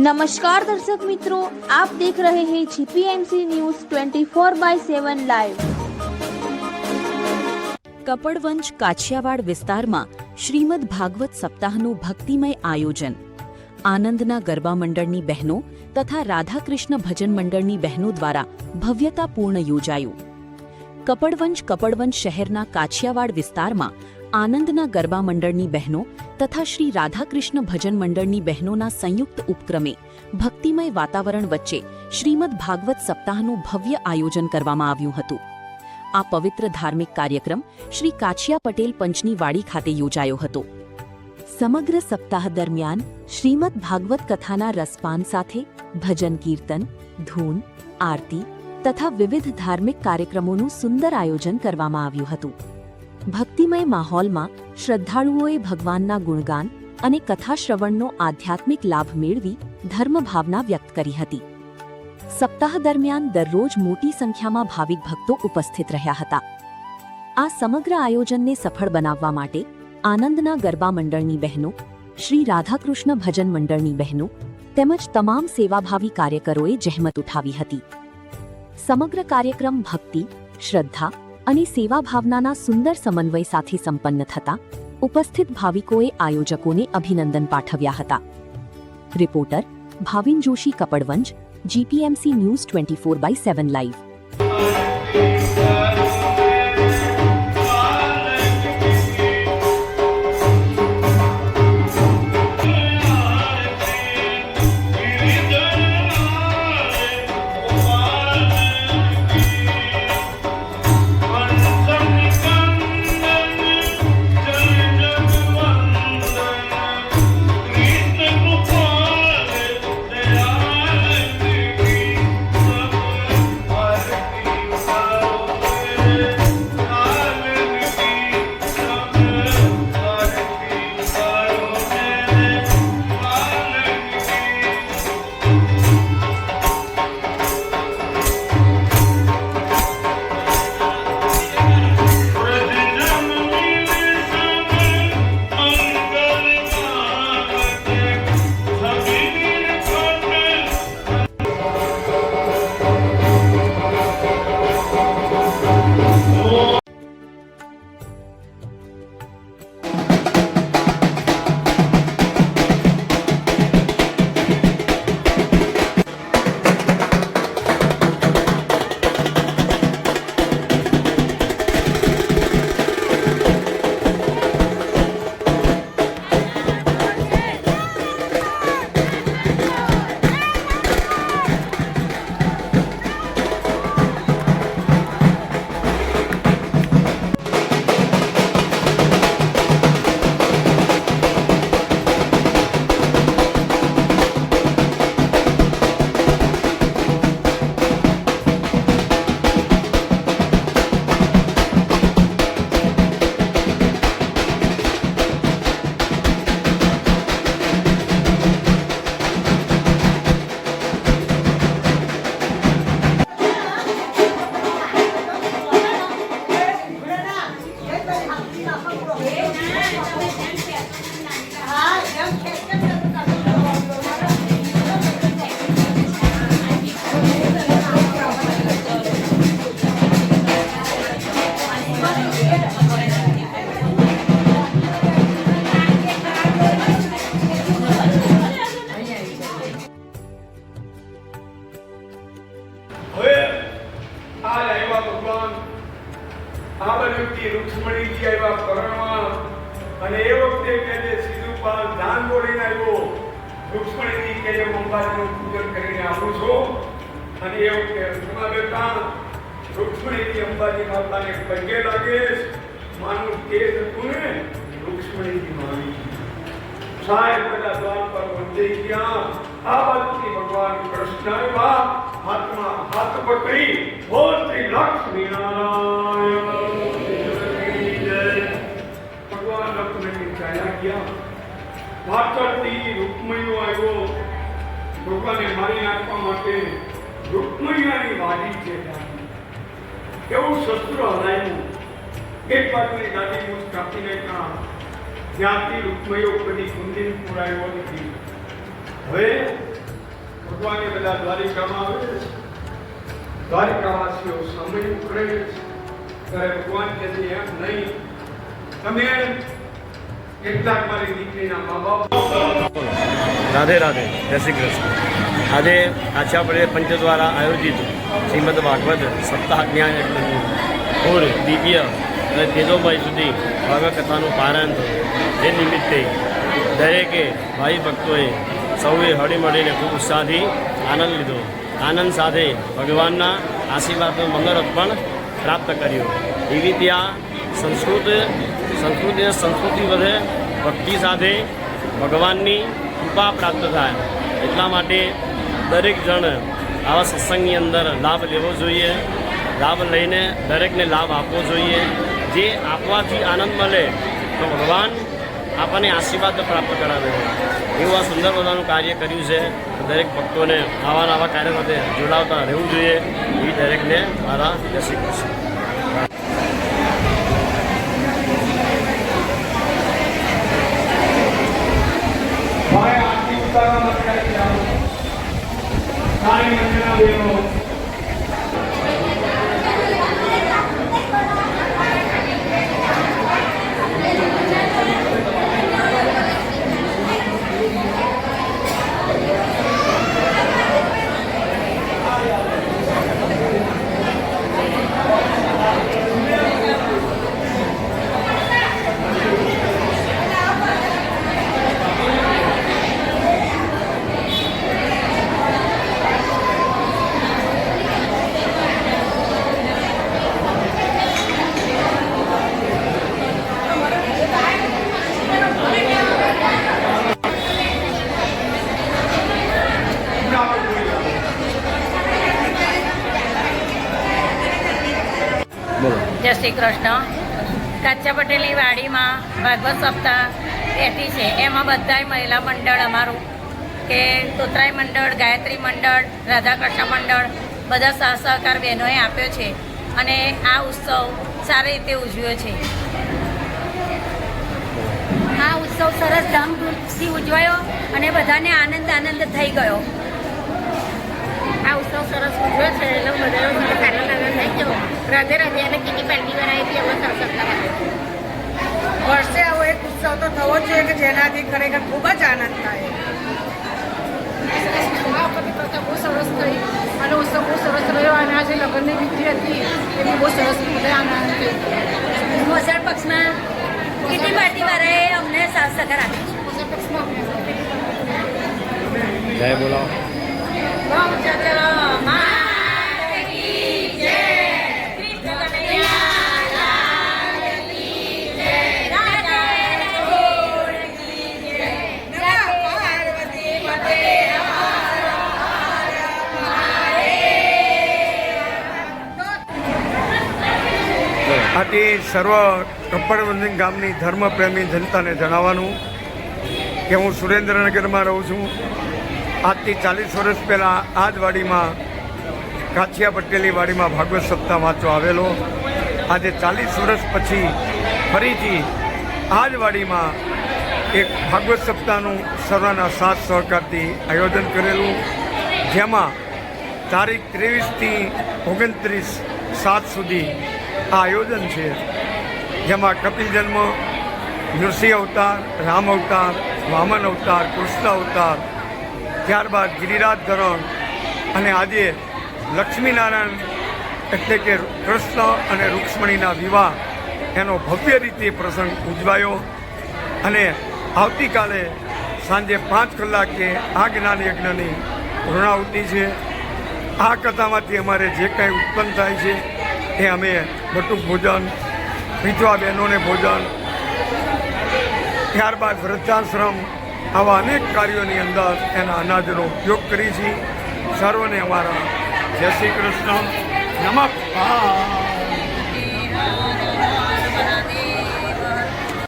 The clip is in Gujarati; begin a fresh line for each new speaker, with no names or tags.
नमस्कार दर्शक मित्रों, आप देख रहे हैं जीपीएमसी न्यूज 24/7 लाइव।
કપડવંજ કાછિયાવાડ વિસ્તારમાં શ્રીમદ ભાગવત સપ્તાહનું ભક્તિમય આયોજન આનંદના ગરબા મંડળની બહેનો તથા રાધાકૃષ્ણ ભજન મંડળની બહેનો દ્વારા ભવ્યતાપૂર્ણ યોજાયું। કપડવંજ શહેરના કાછિયાવાડ વિસ્તારમાં આનંદના ગરબા મંડળની બહેનો તથા શ્રી રાધાકૃષ્ણ ભજન મંડળની બહેનોના સંયુક્ત ઉપક્રમે ભક્તિમય વાતાવરણ વચ્ચે શ્રીમદ ભાગવત સપ્તાહનું ભવ્ય આયોજન કરવામાં આવ્યું હતું। આ પવિત્ર ધાર્મિક કાર્યક્રમ શ્રી કાછિયા પટેલ પંચની વાડી ખાતે યોજાયો હતો। સમગ્ર સપ્તાહ દરમિયાન શ્રીમદ ભાગવત કથાના રસપાન સાથે ભજન કીર્તન, ધૂન, આરતી તથા વિવિધ ધાર્મિક કાર્યક્રમોનું સુંદર આયોજન કરવામાં આવ્યું હતું। ભક્તિમય માહોલમાં શ્રદ્ધાળુઓએ ભગવાનના ગુણગાન અને કથા શ્રવણનો આધ્યાત્મિક લાભ મેળવી ધર્મભાવના વ્યક્ત કરી હતી। સપ્તાહ દરમિયાન દરરોજ મોટી સંખ્યામાં ભાવિક ભક્તો ઉપસ્થિત રહ્યા હતા। આ સમગ્ર આયોજનને સફળ બનાવવા માટે આનંદના ગરબા મંડળની બહેનો, શ્રી રાધાકૃષ્ણ ભજન મંડળની બહેનો તેમજ તમામ સેવાભાવી કાર્યકરોએ જહેમત ઉઠાવી હતી। સમગ્ર કાર્યક્રમ ભક્તિ, શ્રદ્ધા અને સેવા ભાવનાના સુંદર સમન્વય સાથે સંપન્ન થતા ઉપસ્થિત ભાવિકોએ આયોજકોને અભિનંદન પાઠવ્યા હતા। Reporter Bhavin Joshi, Kapadvanj, GPMC news 24/7 live.
Rukshmaniji આવ્યા પરણવા અને એ વખતે કે જે સીધુપાલ દાન દોડીને આવ્યો, રૂક્ષ્મણીજી કે જે અંબાજીનું પૂજન કરીને આપું છું અને એ વખતે રથમાં બેઠા રૂક્ષ્મણીજી અંબાજી માતાને પગે લાગે, માનું તેજ હતું ને રૂક્ષ્મણીજી માની સાહેબ બધા દ્વાર પર પહોંચી ગયા। આ બાજુથી ભગવાન કૃષ્ણ આવ્યા, હાથમાં હાથ પકડી બોલ શ્રી લક્ષ્મી નારાયણ પાછળથી રૂકમણીઓ આવ્યો, ભગવાને મારી નાખવા માટે રૂકમણીયાની વાડી છે, કેવું શસ્ત્ર હલાવ્યું, એક બાજુની દાદી મૂછ કાપી નાખ્યા, જ્યાંથી રૂકમણીઓ કદી કુંદીન પુરાયો નથી। હવે ભગવાને બધા દ્વારિકામાં આવે છે. દ્વારિકાવાસીઓ સાંભળ્યું કરે છે ત્યારે ભગવાન કહે છે એમ નહીં, તમે કેટલાક મારી દીકરીના મા બાપ.
રાધે રાધે, જય શ્રી કૃષ્ણ. આજે કાછિયાવાડ પંચ દ્વારા આયોજિત શ્રીમદ ભાગવત સપ્તાહ જ્ઞાન યજ્ઞનું પૂર દિવ્ય અને તેજોમય સુધી ભાગવત કથાનું પારાયણ થયું. એ નિમિત્તે દરેકે ભાઈ ભક્તોએ સૌએ હળીમળીને ખૂબ ઉત્સાહથી આનંદ લીધો. આનંદ સાથે ભગવાનના આશીર્વાદનું મંગળ પણ પ્રાપ્ત કર્યું. એવી ત્યાં સંસ્કૃતિ વધે, ભક્તિ સાથે ભગવાનની કૃપા પ્રાપ્ત થાય. એટલા માટે દરેક જણ આવા સત્સંગની અંદર લાભ લેવો જોઈએ. લાભ લઈને દરેકને લાભ આપવો જોઈએ. જે આપવાથી આનંદ મળે તો ભગવાન આપણને આશીર્વાદ પ્રાપ્ત કરાવે છે. એવું આ સુંદર બધાનું કાર્ય કર્યું છે. દરેક ભક્તોને આવા કાર્ય સાથે જોડાવતા રહેવું જોઈએ. એ દરેકને મારા જય શ્રી કૃષ્ણ.
ભાઈ આરતી ઉતારવા માટે આવી જાઓ. સારી મંદિરના બહેનો
જય શ્રી કૃષ્ણ. કાચા પટેલની વાડીમાં ભાગવત સપ્તાહ બેઠી છે. એમાં બધાય મહિલા મંડળ અમારું કે તોતરાય મંડળ, ગાયત્રી મંડળ, રાધાકૃષ્ણ મંડળ બધા સાથ સહકાર બહેનોએ આપ્યો છે અને આ ઉત્સવ સારી રીતે ઉજવ્યો છે. આ ઉત્સવ સરસ ધામધૂમથી ઉજવાયો અને બધાને આનંદ થઈ ગયો. આ ઉત્સવ સરસ ઉજવ્યો છે એટલે બધાનો સરસ આનંદ થઈ ગયો. રાધે રાધે. અને કીટી પાર્ટી બનાવી અમે સરસ
વર્ષે આવો એક ઉત્સવ તો થવો જ જોઈએ કે જેનાથી ખરેખર ખૂબ જ આનંદ થાય.
આ વખતે કરતાં બહુ સરસ થઈ અને ઉત્સવ બહુ સરસ રહ્યો અને આજે લગ્નની વિધિ હતી એ બી બહુ સરસ બધા આનંદ થઈ. મોસળ પક્ષમાં કીટી પાર્ટી વાળાએ અમને સાથ સહકાર આપ્યો છે. મોસળ પક્ષમાં
જય બોલાવો.
આથી સર્વ કપ્પડવંદન ગામની ધર્મપ્રેમી જનતાને જણાવવાનું કે હું સુરેન્દ્રનગરમાં રહું છું. આજથી 40 વર્ષ પહેલાં આ જ વાડીમાં કાછિયા પટેલની વાડીમાં ભાગવત સપ્તાહ વાંચવા આવેલો. આજે 40 વર્ષ પછી ફરીથી આ જ વાડીમાં એક ભાગવત સપ્તાહનું સર્વના સાથ સહકારથી આયોજન કરેલું, જેમાં તારીખ 23થી 29/7 સુધી આ આયોજન છે. જેમાં કપિલ જન્મ, નૃસિંહ અવતાર, રામ અવતાર, વામન અવતાર, કૃષ્ણ અવતાર, ત્યારબાદ ગિરિરાજ ધરણ અને આજે લક્ષ્મીનારાયણ એટલે કે કૃષ્ણ અને રૂક્ષ્મણીના વિવાહ એનો ભવ્ય રીતે પ્રસંગ ઉજવાયો. અને આવતીકાલે સાંજે 5 કલાકે આ જ્ઞાન યજ્ઞની પૂર્ણાહુતિ છે. આ કથામાંથી અમારે જે કાંઈ ઉત્પન્ન થાય છે એ અમે બટુક ભોજન, વિધવા બહેનોને ભોજન, ત્યારબાદ વૃદ્ધાશ્રમ આવા અનેક કાર્યોની અંદર એના અનાજનો ઉપયોગ કરી છીએ. સર્વને અમારા જય શ્રી કૃષ્ણ. નમઃ.